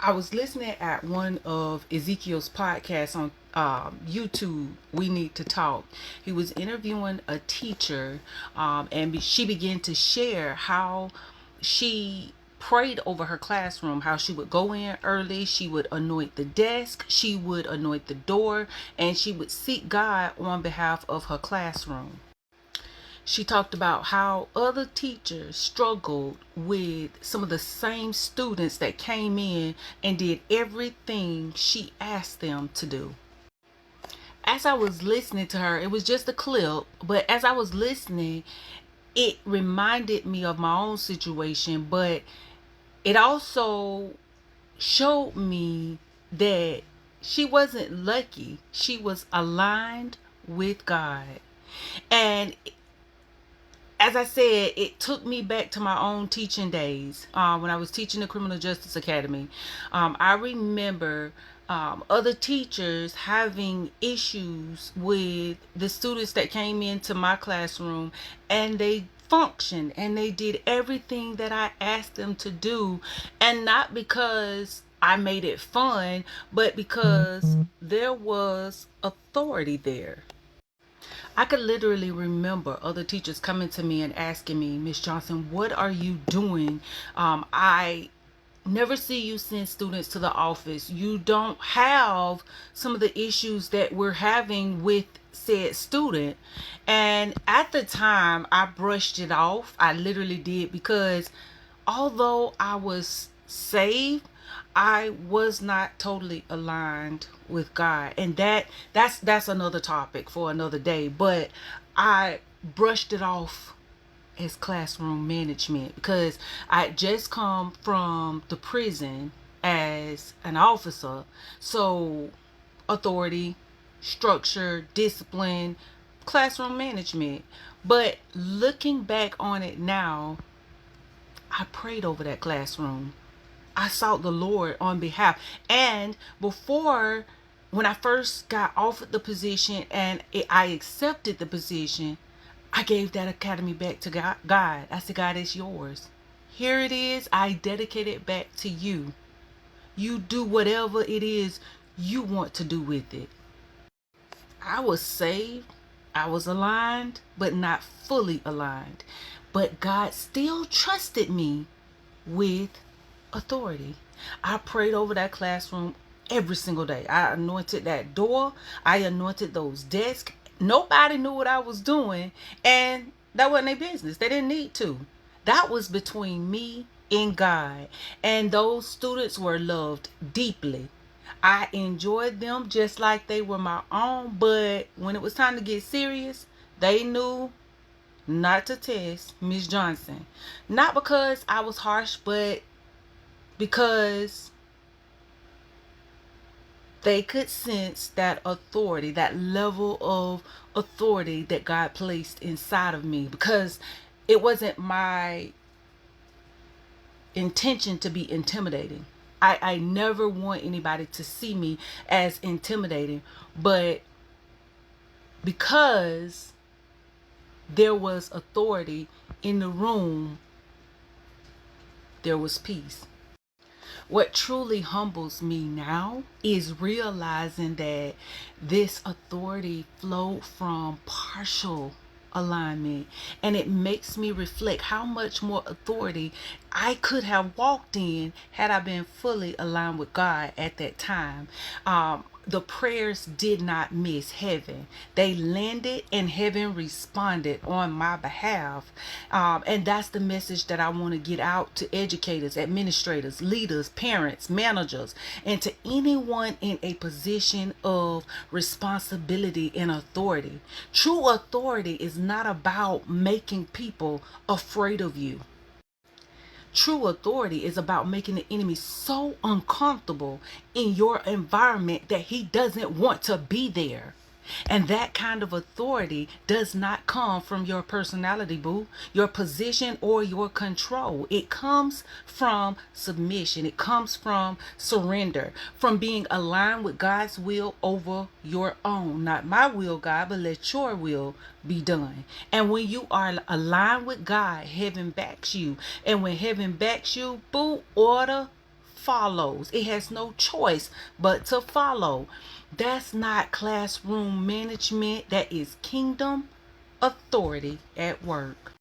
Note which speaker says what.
Speaker 1: I was listening at one of Ezekiel's podcasts on YouTube. We Need to Talk. He was interviewing a teacher, and she began to share how she prayed over her classroom, how she would go in early, she would anoint the desk, she would anoint the door, and she would seek God on behalf of her classroom. She talked about how other teachers struggled with some of the same students that came in and did everything she asked them to do. As I was listening to her, it was just a clip, but as I was listening, it reminded me of my own situation, but it also showed me that she wasn't lucky. She was aligned with God. And as I said, it took me back to my own teaching days when I was teaching the Criminal Justice Academy. I remember other teachers having issues with the students that came into my classroom, and they functioned and they did everything that I asked them to do, and not because I made it fun, but because there was authority there. I could literally remember other teachers coming to me and asking me, Miss Johnson, what are you doing? I never see you send students to the office. You don't have some of the issues that we're having with said student. And at the time, I brushed it off. I literally did, because although I was saved, I was not totally aligned with God. And that's another topic for another day. But I brushed it off as classroom management because I had just come from the prison as an officer. So authority, structure, discipline, classroom management. But looking back on it now, I prayed over that classroom. I sought the Lord on behalf. And before, when I first got offered the position and I accepted the position, I gave that academy back to God. I said, God, it's yours. Here it is. I dedicate it back to you. You do whatever it is you want to do with it. I was saved. I was aligned, but not fully aligned. But God still trusted me with authority. I prayed over that classroom every single day. I anointed that door. I anointed those desks. Nobody knew what I was doing, and that wasn't their business. They didn't need to. That was between me and God. And those students were loved deeply. I enjoyed them just like they were my own, but when it was time to get serious, they knew not to test Miss Johnson. Not because I was harsh, but because they could sense that authority, that level of authority that God placed inside of me, because it wasn't my intention to be intimidating. I never want anybody to see me as intimidating, but because there was authority in the room, there was peace. What truly humbles me now is realizing that this authority flowed from partial alignment, and it makes me reflect how much more authority I could have walked in had I been fully aligned with God at that time. The prayers did not miss heaven. They landed and heaven responded on my behalf. And that's the message that I want to get out to educators, administrators, leaders, parents, managers, and to anyone in a position of responsibility and authority. True authority is not about making people afraid of you. True authority is about making the enemy so uncomfortable in your environment that he doesn't want to be there. And that kind of authority does not come from your personality, boo, your position, or your control. It comes from submission. It comes from surrender, from being aligned with God's will over your own. Not my will, God, but let your will be done. And when you are aligned with God, heaven backs you. And when heaven backs you, boo, order follows. It has no choice but to follow. That's not classroom management. That is kingdom authority at work.